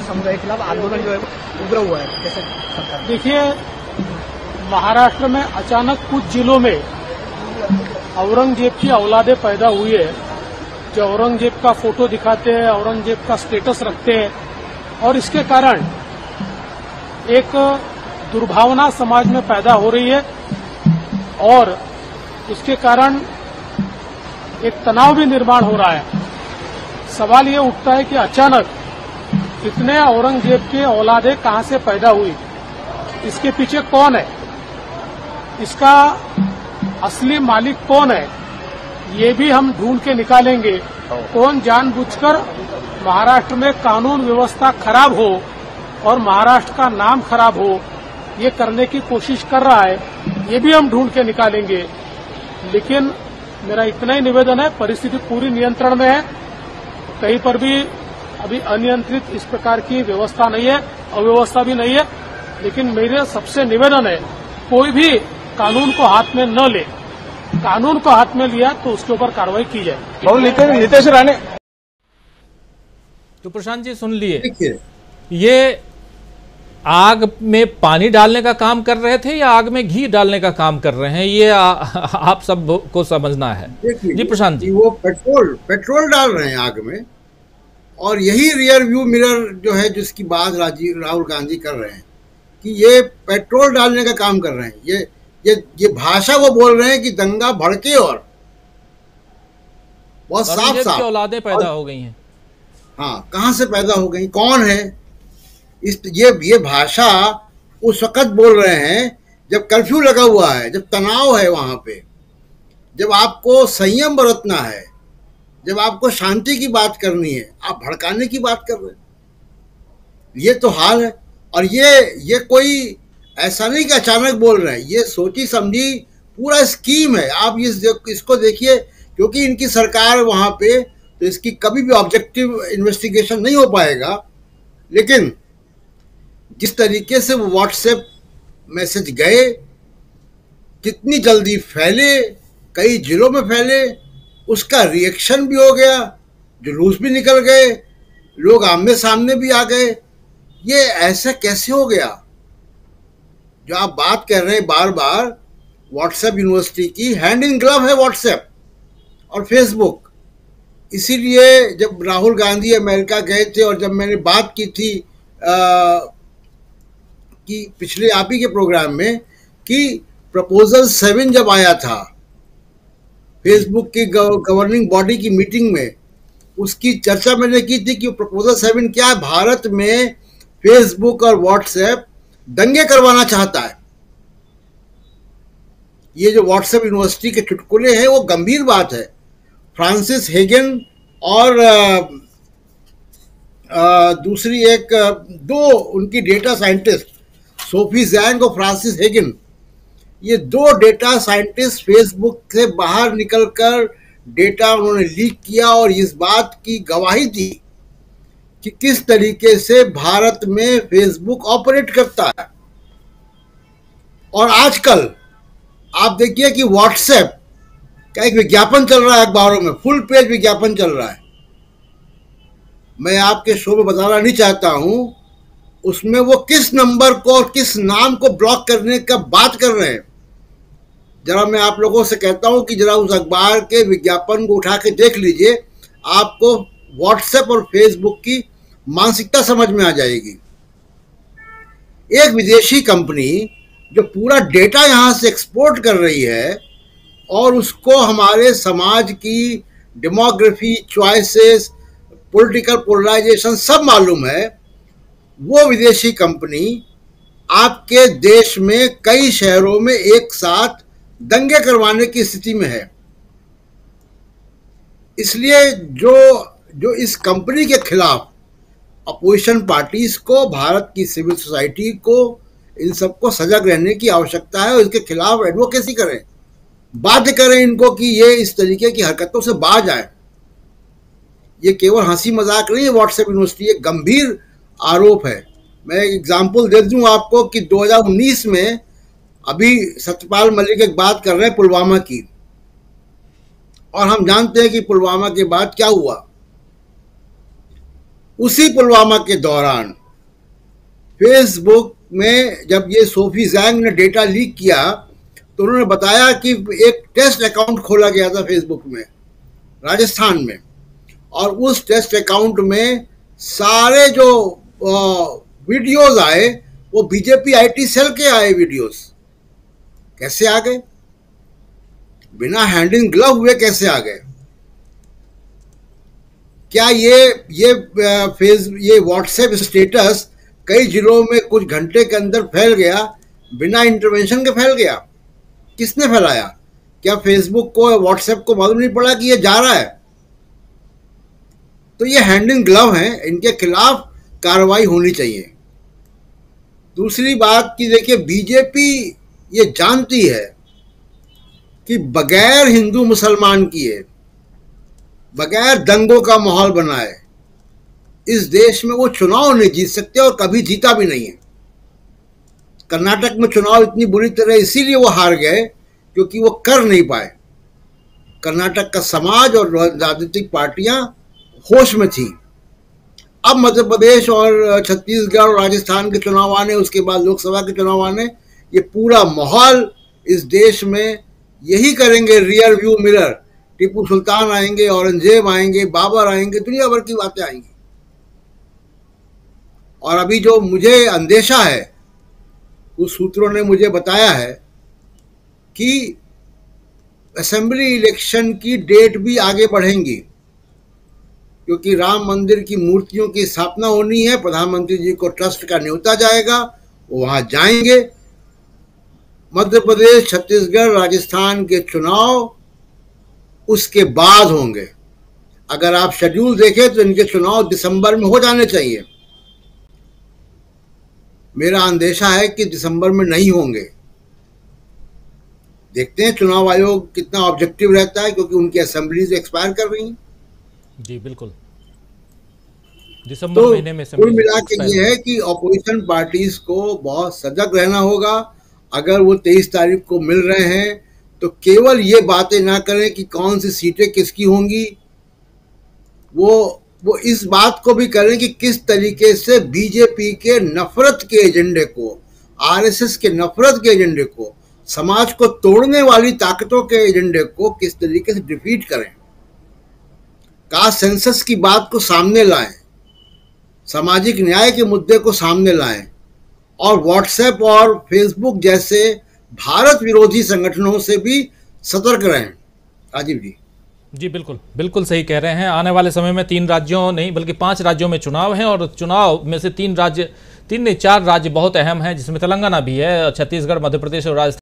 समुदाय के खिलाफ आंदोलन जो है उग्र हुआ है, कैसे सरकार? देखिए, महाराष्ट्र में अचानक कुछ जिलों में औरंगजेब की औलादे पैदा हुई है, जो औरंगजेब का फोटो दिखाते हैं, औरंगजेब का स्टेटस रखते हैं, और इसके कारण एक दुर्भावना समाज में पैदा हो रही है और इसके कारण एक तनाव भी निर्माण हो रहा है। सवाल ये उठता है कि अचानक इतने औरंगजेब के औलादे कहां से पैदा हुई, इसके पीछे कौन है, इसका असली मालिक कौन है, ये भी हम ढूंढ के निकालेंगे। कौन जानबूझकर महाराष्ट्र में कानून व्यवस्था खराब हो और महाराष्ट्र का नाम खराब हो, ये करने की कोशिश कर रहा है, ये भी हम ढूंढ के निकालेंगे। लेकिन मेरा इतना ही निवेदन है, परिस्थिति पूरी नियंत्रण में है, कहीं पर भी अभी अनियंत्रित इस प्रकार की व्यवस्था नहीं है, अव्यवस्था भी नहीं है। लेकिन मेरे सबसे निवेदन है, कोई भी कानून को हाथ में न ले, कानून को हाथ में लिया तो उसके ऊपर कार्रवाई की जाए। नीतीश राणे तो प्रशांत जी सुन लिए, ये आग में पानी डालने का काम कर रहे थे या आग में घी डालने का काम कर रहे हैं, ये आप सब को समझना है। जी प्रशांत जी, वो पेट्रोल डाल रहे हैं आग में, और यही रियर व्यू मिरर जो है जिसकी बात राहुल गांधी कर रहे हैं कि ये पेट्रोल डालने का काम कर रहे हैं। ये भाषा वो बोल रहे हैं कि दंगा भड़के, और बहुत साफ साफ औलादें पैदा हो गई हैं। हाँ, कहाँ से पैदा हो गई, कौन है, ये भाषा उस वक्त बोल रहे हैं जब कर्फ्यू लगा हुआ है, जब तनाव है वहां पे, जब आपको संयम बरतना है, जब आपको शांति की बात करनी है, आप भड़काने की बात कर रहे हैं। ये तो हाल है। और ये कोई ऐसा नहीं कि अचानक बोल रहे हैं, ये सोची समझी पूरा स्कीम है। आप इसको देखिए, क्योंकि इनकी सरकार वहां पे, तो इसकी कभी भी ऑब्जेक्टिव इन्वेस्टिगेशन नहीं हो पाएगा। लेकिन जिस तरीके से वो व्हाट्सएप मैसेज गए, कितनी जल्दी फैले, कई जिलों में फैले, उसका रिएक्शन भी हो गया, जुलूस भी निकल गए, लोग आमने सामने भी आ गए। ये ऐसा कैसे हो गया? जो आप बात कर रहे हैं बार बार व्हाट्सएप यूनिवर्सिटी की, हैंड इन ग्लव है व्हाट्सएप और फेसबुक। इसीलिए जब राहुल गांधी अमेरिका गए थे, और जब मैंने बात की थी कि पिछले आप ही के प्रोग्राम में, कि प्रपोजल 7 जब आया था फेसबुक की गवर्निंग बॉडी की मीटिंग में, उसकी चर्चा मैंने की थी कि प्रपोजल 7 क्या है, भारत में फेसबुक और व्हाट्सएप दंगे करवाना चाहता है। ये जो व्हाट्सएप यूनिवर्सिटी के चुटकुले हैं वो गंभीर बात है। फ्रांसिस हेगन और दूसरी दो उनकी डेटा साइंटिस्ट, सोफी जैंग और फ्रांसिस हेगन, ये 2 डेटा साइंटिस्ट फेसबुक से बाहर निकलकर डेटा उन्होंने लीक किया और इस बात की गवाही दी कि किस तरीके से भारत में फेसबुक ऑपरेट करता है। और आजकल आप देखिए कि व्हाट्सएप का एक विज्ञापन चल रहा है अखबारों में, फुल पेज विज्ञापन चल रहा है। मैं आपके शो में बताना नहीं चाहता हूं, उसमें वो किस नंबर को और किस नाम को ब्लॉक करने का बात कर रहे हैं। जरा मैं आप लोगों से कहता हूं कि जरा उस अखबार के विज्ञापन को उठा के देख लीजिए, आपको व्हाट्सएप और फेसबुक की मानसिकता समझ में आ जाएगी। एक विदेशी कंपनी जो पूरा डेटा यहां से एक्सपोर्ट कर रही है और उसको हमारे समाज की डेमोग्राफी, चॉइसेस, पॉलिटिकल पोलराइजेशन सब मालूम है, वो विदेशी कंपनी आपके देश में कई शहरों में एक साथ दंगे करवाने की स्थिति में है। इसलिए जो इस कंपनी के खिलाफ अपोजिशन पार्टीज को, भारत की सिविल सोसाइटी को, इन सबको सजग रहने की आवश्यकता है और इसके खिलाफ एडवोकेसी करें, बाध्य करें इनको कि ये इस तरीके की हरकतों से बाज आए। ये केवल हंसी मजाक नहीं है, व्हाट्सएप यूनिवर्सिटी एक गंभीर आरोप है। मैं एक एग्जाम्पल दे दूं आपको कि 2019 में, अभी सत्यपाल मलिक एक बात कर रहे हैं पुलवामा की, और हम जानते हैं कि पुलवामा के बाद क्या हुआ। उसी पुलवामा के दौरान फेसबुक में जब ये सोफी जैंग ने डेटा लीक किया तो उन्होंने बताया कि एक टेस्ट अकाउंट खोला गया था फेसबुक में राजस्थान में, और उस टेस्ट अकाउंट में सारे जो वीडियोस आए वो बीजेपी आईटी सेल के आए वीडियोस। कैसे आ गए? बिना हैंड इन ग्लव हुए कैसे आ गए? क्या ये व्हाट्सएप स्टेटस कई जिलों में कुछ घंटे के अंदर फैल गया, बिना इंटरवेंशन के फैल गया? किसने फैलाया? क्या फेसबुक को, व्हाट्सएप को मालूम नहीं पड़ा कि ये जा रहा है? तो ये हैंड इन ग्लव हैं, इनके खिलाफ कार्रवाई होनी चाहिए। दूसरी बात कि देखिए, बीजेपी ये जानती है कि बगैर हिंदू मुसलमान किए, बगैर दंगों का माहौल बनाए इस देश में वो चुनाव नहीं जीत सकते, और कभी जीता भी नहीं है। कर्नाटक में चुनाव इतनी बुरी तरह इसीलिए वो हार गए क्योंकि वो कर नहीं पाए। कर्नाटक का समाज और राजनीतिक पार्टियां होश में थी। अब मध्य प्रदेश और छत्तीसगढ़ और राजस्थान के चुनाव आने, उसके बाद लोकसभा के चुनाव आने, ये पूरा माहौल इस देश में यही करेंगे। Rear view mirror, Tipu Sultan आएंगे, औरंगजेब आएंगे, बाबर आएंगे, दुनिया भर की बातें आएंगी। और अभी जो मुझे अंदेशा है, उस सूत्रों ने मुझे बताया है कि असेंबली इलेक्शन की डेट भी आगे बढ़ेंगी, क्योंकि राम मंदिर की मूर्तियों की स्थापना होनी है। प्रधानमंत्री जी को ट्रस्ट का न्योता जाएगा, वो वहां जाएंगे। मध्य प्रदेश, छत्तीसगढ़, राजस्थान के चुनाव उसके बाद होंगे। अगर आप शेड्यूल देखें तो इनके चुनाव दिसंबर में हो जाने चाहिए। मेरा अंदेशा है कि दिसंबर में नहीं होंगे। देखते हैं चुनाव आयोग कितना ऑब्जेक्टिव रहता है, क्योंकि उनकी असेंबलीज एक्सपायर कर रही हैं। जी बिल्कुल, दिसंबर महीने में कुल मिला के ये है कि ऑपोजिशन पार्टीज को बहुत सजग रहना होगा। अगर वो 23 तारीख को मिल रहे हैं तो केवल ये बातें ना करें कि कौन सी सीटें किसकी होंगी, वो इस बात को भी करें कि किस तरीके से बीजेपी के नफरत के एजेंडे को, आरएसएस के नफरत के एजेंडे को, समाज को तोड़ने वाली ताकतों के एजेंडे को किस तरीके से डिफीट करें। कास्ट सेंसस की बात को सामने लाएं, सामाजिक न्याय के मुद्दे को सामने लाएं, और व्हाट्सएप और फेसबुक जैसे भारत विरोधी संगठनों से भी सतर्क रहें। राजीव जी। जी बिल्कुल, बिल्कुल सही कह रहे हैं। आने वाले समय में 3 राज्यों नहीं बल्कि 5 राज्यों में चुनाव हैं, और चुनाव में से 3 नहीं 4 राज्य बहुत अहम हैं, जिसमें तेलंगाना भी है, छत्तीसगढ़, मध्य प्रदेश और राजस्थान।